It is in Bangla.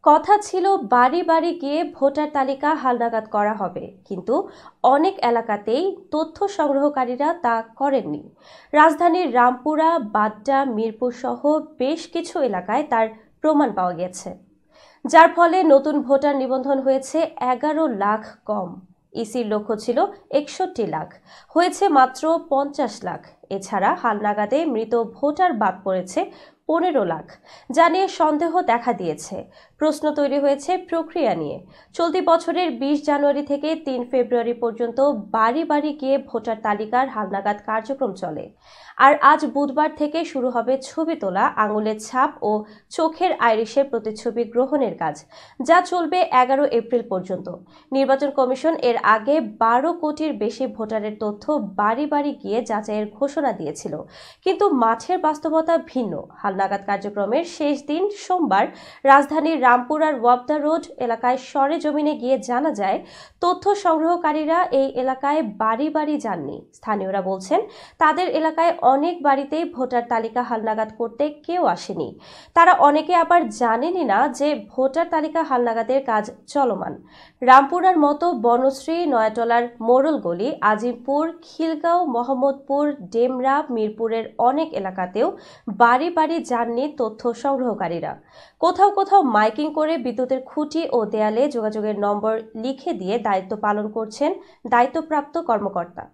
কথা ছিল বাড়ি বাড়ি গিয়ে ভোটার তালিকা হালনাগাদ করা হবে, কিন্তু অনেক এলাকাতেই তথ্য সংগ্রহকারীরা তা করেননি। রাজধানীর রামপুরা, বাড্ডা, মিরপুর সহ বেশ কিছু এলাকায় তার প্রমাণ পাওয়া গেছে, যার ফলে নতুন ভোটার নিবন্ধন হয়েছে 11 লাখ কম। ইসির লক্ষ্য ছিল 61 লাখ, হয়েছে মাত্র 50 লাখ। এছাড়া হালনাগাদে মৃত ভোটার বাদ পড়েছে 15 লাখ, যা নিয়ে সন্দেহ দেখা দিয়েছে। প্রশ্ন তৈরি হয়েছে প্রক্রিয়া নিয়ে। চলতি বছরের 20 জানুয়ারি থেকে 3 ফেব্রুয়ারি পর্যন্ত বাড়ি বাড়ি গিয়ে ভোটার তালিকার হালনাগাদ কার্যক্রম চলে। আর আজ বুধবার থেকে শুরু হবে ছবি তোলা, আঙুলের ছাপ ও চোখের আইরিশের প্রতিচ্ছবি গ্রহণের কাজ, যা চলবে 11 এপ্রিল পর্যন্ত। নির্বাচন কমিশন এর আগে 12 কোটির বেশি ভোটারের তথ্য বাড়ি বাড়ি গিয়ে যাচাইয়ের ঘোষণা দিয়েছিল, কিন্তু মাঠের বাস্তবতা ভিন্ন। হালনাগাদ কার্যক্রমের শেষ দিন সোমবার রাজধানীর রামপুরার ওয়াবদা রোড এলাকায় সরেজমিনে গিয়ে জানা যায়, তথ্য সংগ্রহকারীরা এই এলাকায় বাড়ি বাড়ি যাননি। স্থানীয়রা বলছেন, তাদের এলাকায় অনেক বাড়িতেই ভোটার তালিকা হালনাগাদ করতে কেউ আসেনি। তারা অনেকে আবার জানেনই না যে ভোটার তালিকা হালনাগাদের কাজ চলমান। রামপুরার মতো বনশ্রী, নয়াটলার মোড়লগলি, আজিমপুর, খিলগাঁও, মোহাম্মদপুর, ডেমরা, মিরপুরের অনেক এলাকাতেও বাড়ি বাড়ি যাননি তথ্য সংগ্রহকারীরা। কোথাও কোথাও মাইকিং করে বিদ্যুতের খুঁটি ও দেয়ালে যোগাযোগের নম্বর লিখে দিয়ে দায়িত্ব পালন করছেন দায়িত্বপ্রাপ্ত কর্মকর্তা।